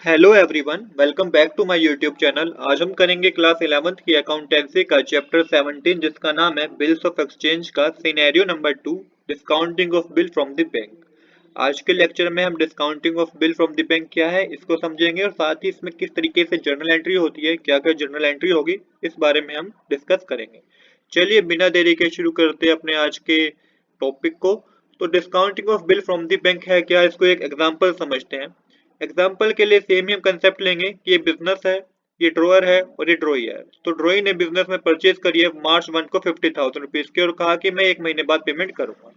Hello everyone, welcome back to my YouTube channel. आज हम करेंगे क्लास 11th की अकाउंटेंसी का चैप्टर 17 जिसका नाम है बिल्स ऑफ एक्सचेंज का scenario number 2, discounting of bill from the bank. आज के लेक्चर में हम discounting of bill from the bank क्या है इसको समझेंगे और साथ ही इसमें किस तरीके से जर्नल एंट्री होती है, क्या क्या जर्नल एंट्री होगी, इस बारे में हम डिस्कस करेंगे। चलिए बिना देरी के शुरू करते हैं अपने आज के टॉपिक को। तो discounting of bill from the bank है क्या, इसको एक एग्जांपल समझते हैं। एग्जाम्पल के लिए सेम ही हम कंसेप्ट लेंगे कि ये बिजनेस है, ये ड्रॉअर है और ये ड्रॉई है। तो ड्रॉई ने बिजनेस में परचेज करी है मार्च 1 को 50,000 रुपीज की और कहा कि मैं एक महीने बाद पेमेंट करूंगा।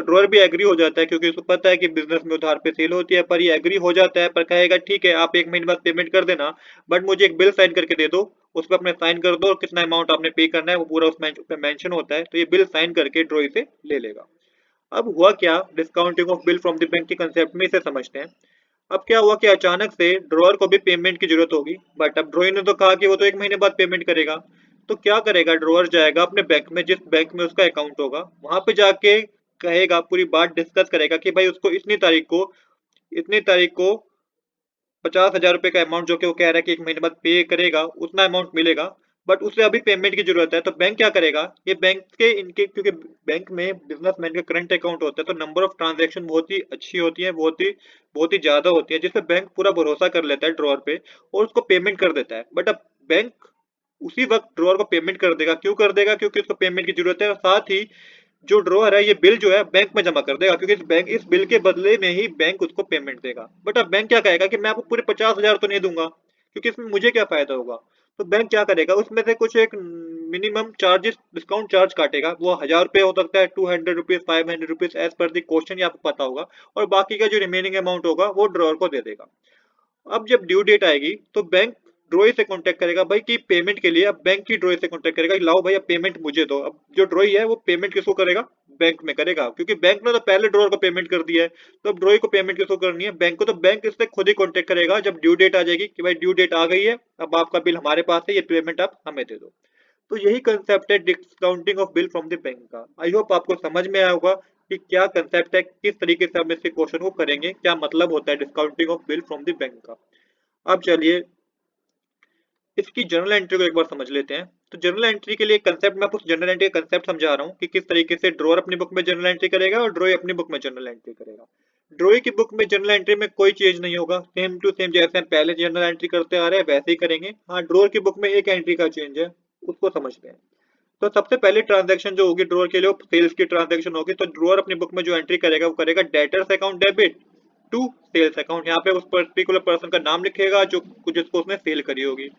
ड्रॉअर भी एग्री हो जाता है क्योंकि उसको पता है कि बिजनेस में उधार पे सेल होती है, पर ये एग्री हो जाता है पर कहेगा ठीक है आप एक महीने बाद पेमेंट कर देना, बट मुझे एक बिल साइन करके दे दो, उस पर अपने साइन कर दो और कितना अमाउंट आपने पे करना है वो पूरा उसमें मेंशन होता है। तो ये बिल साइन करके ड्रॉई से ले लेगा। अब हुआ क्या, discounting of bill from the bank के कंसेप्ट में इसे समझते हैं। अब क्या हुआ कि अचानक से ड्रॉअर को भी पेमेंट की जरूरत होगी, बट अब ड्रॉअर ने तो कहा कि वो तो एक महीने बाद पेमेंट करेगा। तो क्या करेगा, ड्रॉअर जाएगा अपने बैंक में, जिस बैंक में उसका अकाउंट होगा वहां पे जाके कहेगा, पूरी बात डिस्कस करेगा कि भाई उसको इतनी तारीख को 50,000 रुपए का अमाउंट जो कि वो कह रहा है कि एक महीने बाद पे करेगा उतना अमाउंट मिलेगा, बट उसे अभी पेमेंट की जरूरत है। तो बैंक क्या करेगा, ये बैंक के इनके क्योंकि बैंक में बिजनेसमैन का करंट अकाउंट होता है तो नंबर ऑफ ट्रांजैक्शन बहुत ही अच्छी होती है, बहुत ही ज्यादा होती है, जिससे बैंक पूरा भरोसा कर लेता है ड्रॉअर पे और उसको पेमेंट कर देता है। बट अब बैंक उसी वक्त ड्रॉअर को पेमेंट कर देगा। क्यों कर देगा, क्योंकि उसको पेमेंट की जरूरत है और साथ ही जो ड्रॉअर है ये बिल जो है बैंक में जमा कर देगा, क्योंकि इस बिल के बदले में ही बैंक उसको पेमेंट देगा। बट अब बैंक क्या कहेगा कि मैं आपको पूरे 50,000 तो नहीं दूंगा, क्योंकि इसमें मुझे क्या फायदा होगा। तो बैंक क्या करेगा, उसमें से कुछ एक मिनिमम चार्जेस, डिस्काउंट चार्ज काटेगा। वो 1,000 रुपये हो सकता है, 200 rupees, 500 rupees, as per the question, ये आपको पता होगा। और बाकी का जो रिमेनिंग अमाउंट होगा वो ड्रॉअर को दे देगा। अब जब ड्यू डेट आएगी तो बैंक ड्रॉई से कांटेक्ट करेगा भाई कि पेमेंट के लिए। अब बैंक की ड्रॉई से कांटेक्ट करेगा कि लाओ भाई अब पेमेंट मुझे दो। अब जो ड्रॉई है वो पेमेंट किसको करेगा, बैंक में करेगा, क्योंकि बैंक ने तो पहले ड्रॉअर को पेमेंट कर दिया है। तो अब ड्रॉई को पेमेंट किसको करनी है, बैंक को। तो बैंक इससे खुद ही कांटेक्ट करेगा जब ड्यू डेट आ जाएगी कि भाई ड्यू डेट आ गई है, अब आपका बिल हमारे पास है, ये पेमेंट आप हमें दे दो। तो यही कंसेप्ट है discounting of bill from the bank का। आई होप आपको समझ में आया होगा कि क्या कंसेप्ट है, किस तरीके से हम इसके क्वेश्चन को करेंगे, क्या मतलब होता है discounting of bill from the bank का। अब चलिए इसकी जर्नल एंट्री को एक बार समझ लेते हैं। तो जर्नल एंट्री के लिए कंसेप्ट, मैं आपको जर्नल एंट्री का कंसेप्ट समझा रहा हूँ कि किस तरीके से ड्रॉअर अपनी बुक में जर्नल एंट्री करेगा और ड्रॉई अपनी बुक में जर्नल एंट्री करेगा। ड्रॉई की बुक में जर्नल एंट्री में कोई चेंज नहीं होगा, सेम टू सेम जैसे हम पहले जर्नल एंट्री करते आ रहे हैं वैसे ही करेंगे। हाँ, ड्रॉअर की बुक में एक एंट्री का चेंज है, उसको समझते हैं। तो सबसे पहले ट्रांजैक्शन जो होगी ड्रॉअर के लिए, वो सेल्स की ट्रांजैक्शन होगी। तो ड्रॉअर अपनी बुक में जो एंट्री करेगा वो करेगा debtors account debit to sales account. यहाँ पे उस पर्टिकुलर पर्सन का नाम लिखेगा जो जिसको उसने सेल करी होगी।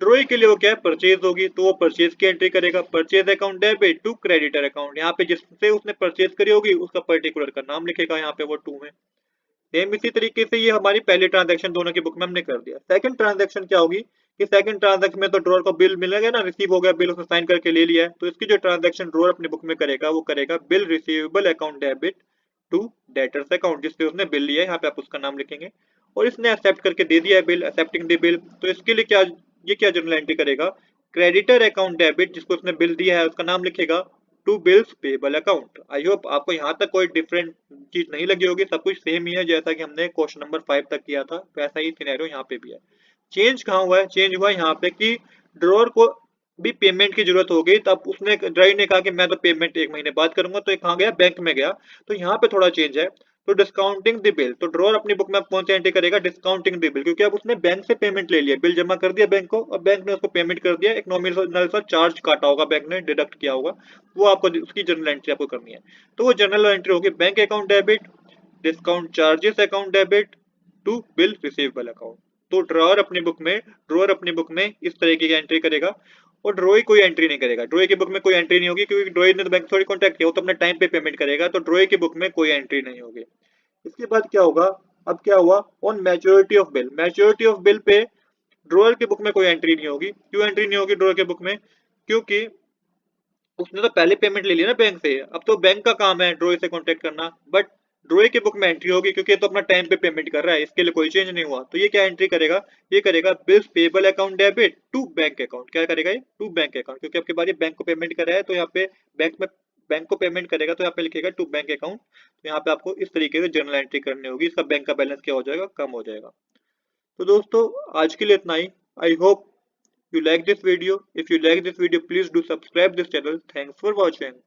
ड्रॉई के लिए वो क्या है, परचेज होगी, तो वो परचेज की एंट्री करेगा, purchase account debit to creditor account. यहाँ पे जिससे उसने परचेज करी होगी उसका पर्टिकुलर का नाम लिखेगा, यहाँ पे वो टू में। सेम इसी तरीके से ये हमारी पहली ट्रांजैक्शन दोनों की बुक में हमने कर दिया। सेकंड ट्रांजैक्शन क्या होगी कि सेकंड ट्रांजैक्शन में तो ड्रॉअर को बिल मिलेगा ना, रिसीव हो गया बिल, उसने साइन करके ले लिया है। तो इसकी जो ट्रांजैक्शन ड्रॉअर अपनी बुक में करेगा वो करेगा bill receivable account debit to debtors account, जिससे उसने बिल लिया है, यहाँ पे आप उसका नाम लिखेंगे। और इसने एक्सेप्ट करके दे दिया है बिल, एक्सेप्टिंग द बिल। तो इसके लिए क्या, ये क्या जर्नल एंट्री करेगा, क्रेडिटर अकाउंट डेबिट, जिसको उसने बिल दिया है उसका नाम लिखेगा to bills payable account. I hope आपको यहाँ तक कोई डिफरेंट चीज नहीं लगी होगी, सब कुछ सेम ही है जैसा कि हमने क्वेश्चन नंबर 5 तक किया था, वैसा ही सिनेरियो यहाँ पे भी है। चेंज कहाँ हुआ है, चेंज हुआ है यहाँ पे कि ड्रॉअर को भी पेमेंट की जरूरत हो गई, तब उसने ड्राई ने कहा कि मैं तो पेमेंट एक महीने बाद करूंगा, तो ये कहाँ गया, बैंक में गया। तो यहाँ पे थोड़ा चेंज है। तो डिस्काउंटिंग द बिल, तो ड्रॉअर अपनी बुक में अब कौन सी एंट्री करेगा, डिस्काउंटिंग द बिल, क्योंकि अब उसने बैंक से पेमेंट ले लिया, बिल जमा कर दिया बैंक को और बैंक ने उसको पेमेंट कर दिया। एक नॉमिनल सा चार्ज काटा होगा, बैंक ने डिडक्ट किया होगा, वो आपको उसकी जर्नल एंट्री आपको करनी है। तो वो जर्नल एंट्री होगी bank account debit discount charges account debit to bill receivable account. तो ड्रॉअर अपनी बुक में इस तरीके की एंट्री करेगा और ड्रॉई कोई एंट्री नहीं करेगा। ड्रॉई की बुक में कोई एंट्री नहीं होगी क्योंकि ड्रॉई ने तो बैंक थोड़ी कॉन्टैक्ट किया, वो तो अपने टाइम पे पेमेंट करेगा। तो ड्रॉई की बुक में कोई एंट्री नहीं होगी। इसके बाद क्या होगा, अब क्या हुआ, on maturity of bill, maturity of bill pay drawer की बुक में कोई एंट्री नहीं होगी। क्यों एंट्री नहीं होगी ड्रॉअर की बुक में, क्योंकि उसने तो पहले पेमेंट ले ली ना बैंक से, अब तो बैंक का काम है ड्रॉई से कांटेक्ट करना। बट ड्रॉई की बुक में एंट्री होगी क्योंकि ये तो अपना टाइम पे पेमेंट कर रहा है, इसके लिए कोई चेंज नहीं हुआ। तो ये क्या एंट्री करेगा, ये करेगा bills payable account debit to bank account. क्या करेगा ये, टू बैंक अकाउंट, क्योंकि आपके बार ये बैंक को पेमेंट कर रहा है तो यहाँ पे बैंक को पेमेंट करेगा तो यहाँ पे लिखेगा टू बैंक अकाउंट। तो यहाँ पे आपको इस तरीके से जर्नल एंट्री करनी होगी, इसका बैंक का बैलेंस क्या हो जाएगा, कम हो जाएगा। तो दोस्तों आज के लिए इतना ही। I hope you like this video. If you like this video, please do subscribe this channel. Thanks for watching.